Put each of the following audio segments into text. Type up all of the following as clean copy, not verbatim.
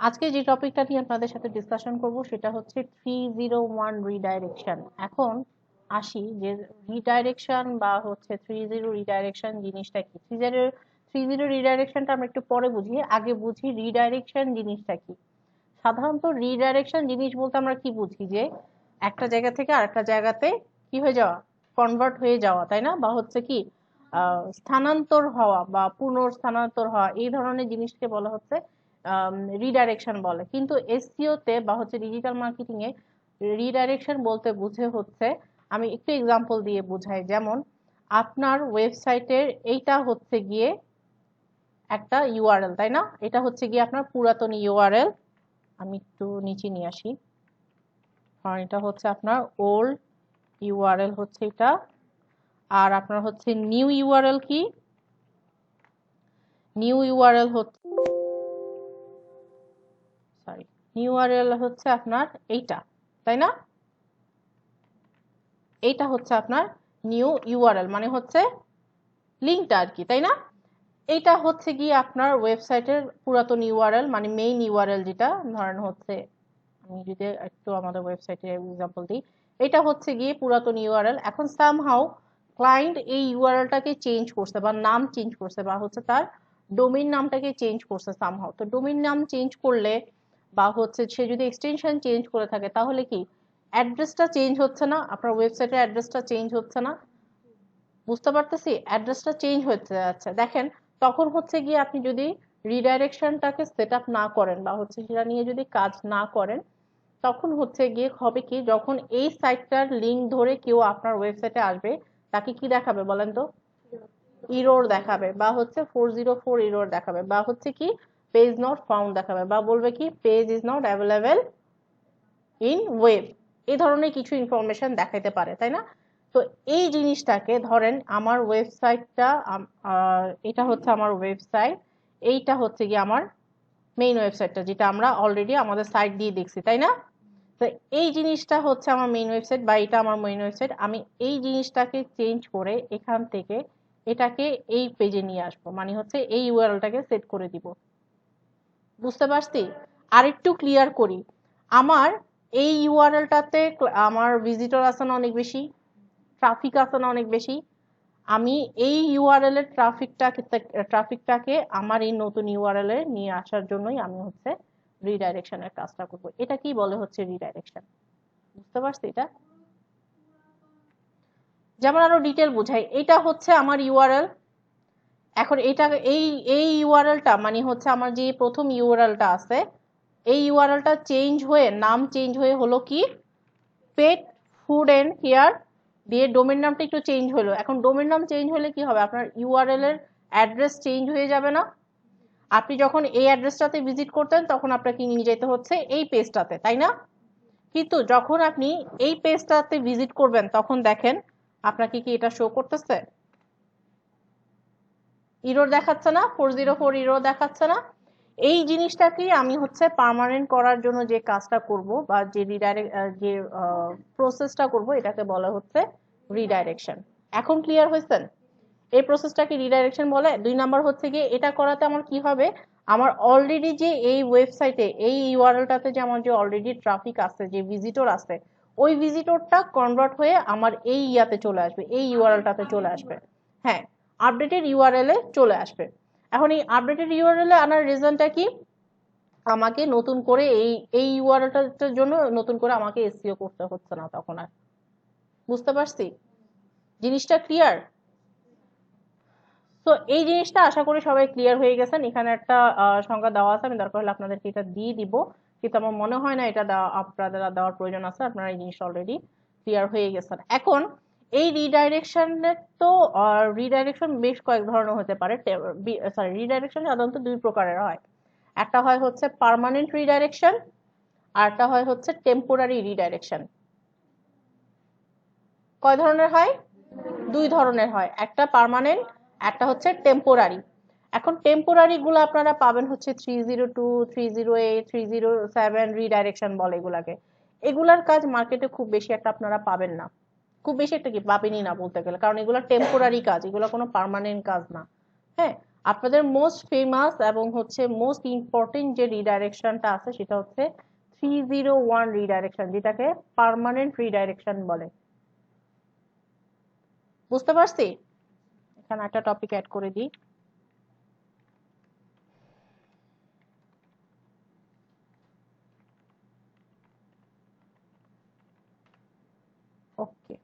আজকে যে টপিকটা নিয়ে আপনাদের সাথে ডিসকাশন করব সেটা হচ্ছে 301 রিডাইরেকশন। এখন আসি যে রিডাইরেকশন বা হচ্ছে 30 রিডাইরেকশন জিনিসটা কি। 30 রিডাইরেকশনটা আমরা একটু পরে বুঝি, আগে বুঝি রিডাইরেকশন জিনিসটা কি। সাধারণত রিডাইরেকশন জিনিস বলতে আমরা কি বুঝি, যে একটা জায়গা থেকে আরেকটা জায়গাতে কি হয়ে যাওয়া, কনভার্ট হয়ে যাওয়া, তাই না? বা হচ্ছে কি স্থানান্তর হওয়া বা পুনর্স্থানান্তর হওয়া, এই ধরনের জিনিসকে বলা হচ্ছে রিডাইরেকশন বলে। কিন্তু এসইও তে বা হচ্ছে ডিজিটাল মার্কেটিং এ রিডাইরেকশন বলতে বুঝে হচ্ছে, আমি একটু এক্সাম্পল দিয়ে বুঝাই। যেমন আপনার ওয়েবসাইটের এইটা হচ্ছে গিয়ে একটা ইউআরএল, তাই না? এটা হচ্ছে গিয়ে আপনার পুরাতন ইউআরএল। আমি একটু নিচে নিয়ে আসি, কারণ এটা হচ্ছে আপনার ওল্ড ইউআরএল হচ্ছে এটা। আর আপনার হচ্ছে নিউ ইউআরএল কি, নিউ ইউআরএল হচ্ছে, সরি, নিউ ইউআরএল হচ্ছে আপনার এইটা, তাই না? এইটা হচ্ছে আপনার নিউ ইউআরএল, মানে হচ্ছে লিঙ্কটা আর কি, তাই না? এইটা হচ্ছে গিয়ে আপনার ওয়েবসাইটের পুরাতন ইউআরএল, মানে মেইন ইউআরএল, যেটা ধরেন হচ্ছে, আমি যদি একটু আমাদের ওয়েবসাইটের এক্সাম্পল দিই, এটা হচ্ছে গিয়ে পুরাতন ইউআরএল। এখন সামহাউ ক্লায়েন্ট এই ইউআরএলটাকে চেঞ্জ করছে বা নাম চেঞ্জ করছে বা হচ্ছে তার ডোমেইন নামটাকে চেঞ্জ করছে সামহাউ। তো ডোমেইন নাম চেঞ্জ করলে বা হচ্ছে সে যদি এক্সটেনশন চেঞ্জ করে থাকে, তাহলে কি অ্যাড্রেসটা চেঞ্জ হচ্ছে না? আপনার ওয়েবসাইটের অ্যাড্রেসটা চেঞ্জ হচ্ছে না? বুঝতে পারতেছি, অ্যাড্রেসটা চেঞ্জ হতে যাচ্ছে। দেখেন, তখন হচ্ছে গিয়ে আপনি যদি রিডাইরেকশনটাকে সেট আপ না করেন বা হচ্ছে সেটা নিয়ে যদি কাজ না করেন, তখন হচ্ছে গিয়ে হবে কি, যখন এই সাইটটার লিংক ধরে কেউ আপনার ওয়েবসাইটে আসবে, তাকে কি দেখাবে বলেন তো? ইরোর দেখাবে, বা হচ্ছে 404 ইরোর দেখাবে, বা হচ্ছে কি পেজ নট ফাউন্ড দেখাবে, বা বলবে কি page is not available in web, এই ধরনের কিছু ইনফরমেশন দেখাইতে পারে, তাই না? তো এই জিনিসটাকে ধরেন আমার ওয়েবসাইটটা, এটা হচ্ছে আমার ওয়েবসাইট, এইটা হচ্ছে কি আমার মেইন ওয়েবসাইটটা, যেটা আমরা অলরেডি আমাদের সাইট দিয়ে দেখছি, তাই না? তো এই জিনিসটা হচ্ছে আমার মেইন ওয়েবসাইট বা এটা আমার মেইন ওয়েবসাইট। আমি এই জিনিসটাকে চেঞ্জ করে এখান থেকে এটাকে এই পেজে নিয়ে আসবো, মানে হচ্ছে এই ইউআরএলটাকে সেট করে দিব। বুঝতে পারছি? আরেকটু ক্লিয়ার করি, আমার এই ইউআরএলটাতে আমার ভিজিটর আছে না অনেক বেশি, ট্রাফিক আছে না অনেক বেশি। আমি এই ইউআরএল এর ট্রাফিকটাকে আমার এই নতুন ইউআরএল এ নিয়ে আসার জন্যই আমি হচ্ছে রিডাইরেকশনের কাজটা করব। এটা কি বলে হচ্ছে রিডাইরেকশন। বুঝতে পারছি? এটা যেমন আরো ডিটেল বোঝাই, এটা হচ্ছে আমার ইউআরএল। এখন এটা এই এই ইউআরএলটা মানে হচ্ছে আমার যে প্রথম ইউআরএলটা আছে, এই ইউআরএলটা চেঞ্জ হয়ে, নাম চেঞ্জ হয়ে হলো কি পেট ফুড এন্ড কেয়ার দিয়ে ডোমেন নামটা একটু চেঞ্জ হলো। এখন ডোমেন নাম চেঞ্জ হলে কি হবে, আপনার ইউআরএল এর অ্যাড্রেস চেঞ্জ হয়ে যাবে না? আপনি যখন এই অ্যাড্রেসটাতে ভিজিট করতেন তখন আপনাকে নিয়ে যেতে হচ্ছে এই পেজটাতে, তাই না? কিন্তু যখন আপনি এই পেজটাতে ভিজিট করবেন তখন দেখেন আপনাকে কি এটা শো করতেছে? ইরোর দেখাচ্ছে না? 404 ইরোর দেখাচ্ছে না? এই জিনিসটাকে আমি হচ্ছে পার্মানেন্ট করার জন্য যে কাজটা করব বা যে যে প্রসেসটা করব, এটাকে বলা হচ্ছে রিডাইরেকশন। এখন ক্লিয়ার হয়েছেন? এই প্রসেসটাকে রিডাইরেকশন বলে। 2 নাম্বার হচ্ছে গিয়ে এটা করাতে আমার কি হবে, আমার অলরেডি যে এই ওয়েবসাইটে এই ইউআরএলটাতে যে আমার যে অলরেডি ট্রাফিক আছে, যে ভিজিটর আছে, ওই ভিজিটরটা কনভার্ট হয়ে আমার এই ইয়াতে চলে আসবে, এই ইউআরএলটাতে চলে আসবে। হ্যাঁ, আপডেটেড ইউআরএল এ চলে আসবে। এখন এই আপডেটেড ইউআরএল এ আনার রিজনটা কি, আমাকে নতুন করে এই এই ইউআরএলটার জন্য নতুন করে আমাকে এসইও করতে হচ্ছে না তখন আর। বুঝতে পারছি? জিনিসটা ক্লিয়ার? তো এই জিনিসটা আশা করি সবাই ক্লিয়ার হয়ে গেছেন। এখানে একটা সংখ্যা দেওয়া আছে, আমি দরকার হলে আপনাদেরকে এটা দিয়ে দিব, কিন্তু আমার মনে হয় না এটা আপনাদের দেওয়ার প্রয়োজন আছে, আপনারা এই জিনিসটা অলরেডি ক্লিয়ার হয়ে গেছেন। এখন এই রিডাইরেকশনের তো রিডাইরেকশন বেশ কয়েক ধরনের হতে পারে। সরি, রিডাইরেকশন সাধারণত 2 প্রকারের হয়। একটা হয় হচ্ছে পার্মানেন্ট রিডাইরেকশন, আর একটা হয় হচ্ছে টেম্পোরারি রিডাইরেকশন। কয় ধরনের হয়? 2 ধরনের হয়, একটা পার্মানেন্ট, একটা হচ্ছে টেম্পোরারি। এখন টেম্পোরারি গুলো আপনারা পাবেন হচ্ছে 302, 308, 307 রিডাইরেকশন বলে এগুলাকে। এগুলার কাজ মার্কেটে খুব বেশি একটা আপনারা পাবেন না, খুব বেশি একটা কি পাবেনই না বলতে গেলে, কারণ এগুলো টেম্পোরারি কাজ, এগুলো কোনো পার্মানেন্ট কাজ না। হ্যাঁ, আপনাদের মোস্ট ফেমাস এবং হচ্ছে মোস্ট ইম্পর্টেন্ট যে রিডাইরেকশনটা আছে সেটা হচ্ছে 301 রিডাইরেকশন, যেটাকে পার্মানেন্ট রিডাইরেকশন বলে। বুঝতে পারছি? এখানে একটা টপিক অ্যাড করে দিই। ওকে,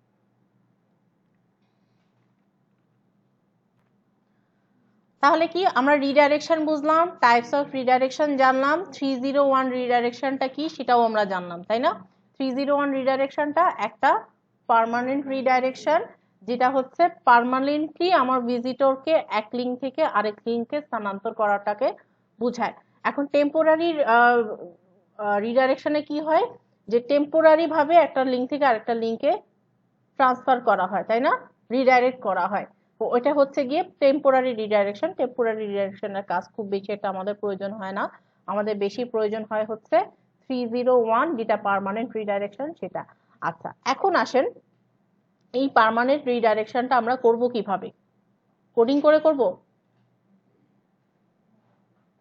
তাহলে কি আমরা রিডাইরেকশন বুঝলাম, টাইপস অফ রিডাইরেকশন জানলাম, 301 রিডাইরেকশনটা কি সেটাও আমরা জানলাম, তাই না? 301 রিডাইরেকশনটা একটা পার্মানেন্ট রিডাইরেকশন, যেটা হচ্ছে পার্মানেন্টলি আমার ভিজিটরকে এক লিঙ্ক থেকে আরেক লিঙ্কে স্থানান্তর করাটাকে বোঝায়। এখন টেম্পোরারি রিডাইরেকশনে কি হয়, যে টেম্পোরারি ভাবে একটা লিঙ্ক থেকে আরেকটা লিঙ্কে ট্রান্সফার করা হয়, তাই না? রিডাইরেক্ট করা হয়। তো ওটা হচ্ছে গিয়ে টেম্পোরারি রিডাইরেকশন। টেম্পোরারি রিডাইরেকশনের কাজ খুব বেশি একটা আমাদের প্রয়োজন হয় না, আমাদের বেশি প্রয়োজন হয় হচ্ছে 301 যেটা পার্মানেন্ট রিডাইরেকশন সেটা। আচ্ছা, এখন আসেন এই পার্মানেন্ট রিডাইরেকশনটা আমরা করব কিভাবে? কোডিং করে করব?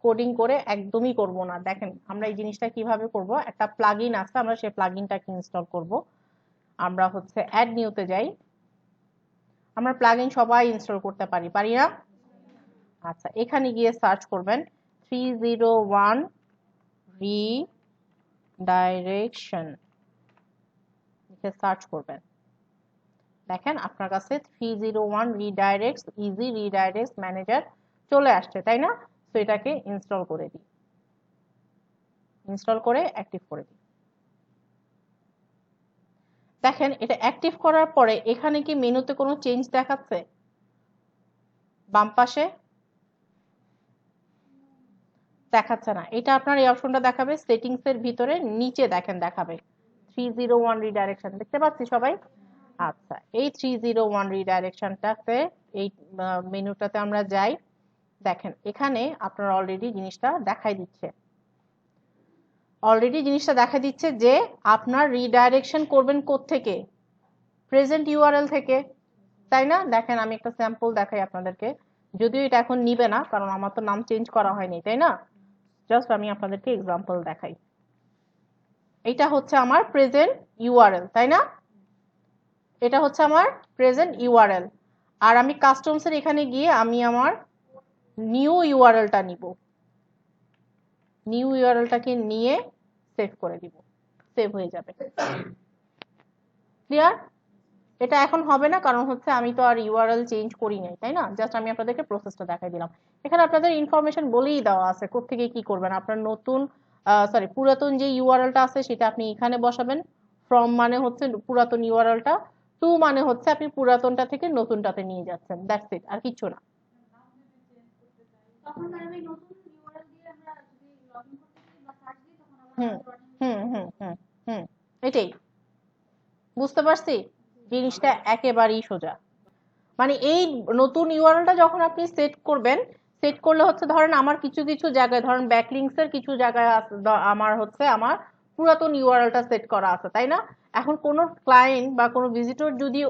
কোডিং করে একদমই করব না। দেখেন আমরা এই জিনিসটা কিভাবে করব, একটা প্লাগইন আছে, আমরা সেই প্লাগইনটাকে ইনস্টল করব। আমরা হচ্ছে অ্যাড নিউতে যাই। আমরা প্লাগইন সবাই ইনস্টল করতে পারি, পারি না? আচ্ছা, এখানে গিয়ে সার্চ করবেন 301 রিডাইরেকশন, লিখে সার্চ করবেন। দেখেন আপনার কাছে 301 রিডাইরেক্টস ইজি রিডাইরেক্টস ম্যানেজার চলে আসছে, তাই না? তো এটাকে ইনস্টল করে দিই, ইনস্টল করে অ্যাক্টিভ করে দিই। দেখেন এটা অ্যাক্টিভ করার পরে এখানে কি মেনুতে কোনো চেঞ্জ দেখাচ্ছে? বাম পাশে দেখাচ্ছে না। এটা আপনার এই অপশনটা দেখাবে সেটিংস এর ভিতরে নিচে, দেখেন দেখাবে 301 রিডাইরেকশন, দেখতে পাচ্ছি সবাই? আচ্ছা, এই 301 রিডাইরেকশনটাতে এই মেনুটাতে আমরা যাই। দেখেন এখানে আপনার অলরেডি জিনিসটা দেখাই দিচ্ছে, যে আপনার রিডাইরেকশন করবেন কোত্থেকে? প্রেজেন্ট ইউআরএল থেকে, তাই না? দেখেন আমি একটা স্যাম্পল দেখাই আপনাদেরকে, যদিও এটা এখন নিবে না কারণ আমার তো নাম চেঞ্জ করা হয়নি, তাই না? জাস্ট আমি আপনাদেরকে এক্সাম্পল দেখাই। এটা হচ্ছে আমার প্রেজেন্ট ইউআরএল, তাই না? এটা হচ্ছে আমার প্রেজেন্ট ইউআরএল। আর আমি কাস্টমসের এখানে গিয়ে আমি আমার নিউ ইউআরএলটা নিব, নিউ ইউআরএলটাকে নিয়ে সেভ করে দিব, সেভ হয়ে যাবে। ক্লিয়ার? এটা এখন হবে না কারণ হচ্ছে আমি তো আর ইউআরএল চেঞ্জ করি নাই, তাই না? জাস্ট আমি আপনাদেরকে প্রসেসটা দেখাই দিলাম। এখানে আপনাদের ইনফরমেশন বলেই দেওয়া আছে কোত্থেকে কি করবেন। আপনার নতুন পুরাতন যে ইউআরএলটা আছে সেটা আপনি এখানে বসাবেন। ফ্রম মানে হচ্ছে পুরাতন ইউআরএলটা, টু মানে হচ্ছে আপনি পুরাতনটা থেকে নতুনটাতে নিয়ে যাচ্ছেন, দ্যাটস ইট, আর কিছু না। হুম হুম হুম হুম হুম, এটাই। বুঝতে পারছি, জিনিসটা একেবারেই সোজা। মানে এই নতুন ইউআরএলটা যখন আপনি সেট করবেন, সেট করলে হচ্ছে ধরেন আমার কিছু কিছু জায়গায়, ধরেন ব্যাকলিংকস এর কিছু জায়গায় আমার হচ্ছে আমার পুরাতন ইউআরএলটা সেট করা আছে, তাই না? এখন কোনো ক্লায়েন্ট বা কোনো ভিজিটর যদি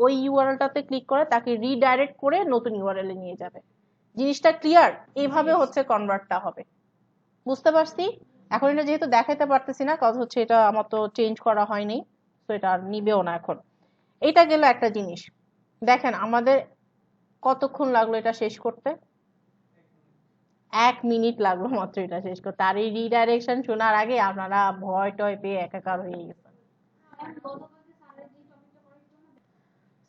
ওই ইউআরএলটাতে ক্লিক করে, তাকে রিডাইরেক্ট করে নতুন ইউআরএল এ নিয়ে যাবে। জিনিসটা ক্লিয়ার? এইভাবে হচ্ছে কনভার্টটা হবে। বুঝতে পারছি? এখন এটা যেহেতু দেখাইতে পারতেছি না, কাজ হচ্ছে এটা আমার তো চেঞ্জ করা হয়নি, তো এটা আর নিবেও না এখন। এটা গেল একটা জিনিস। দেখেন আমাদের কতক্ষণ লাগলো এটা শেষ করতে? 1 মিনিট লাগলো মাত্র এটা শেষ করতে। আর এই রিডাইরেকশন শোনার আগে আপনারা ভয় টয় পেয়ে একাকার হয়ে গেছেন।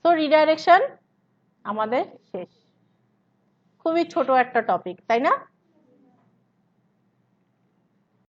তো রিডাইরেকশন আমাদের শেষ। খুবই ছোট একটা টপিক, তাই না?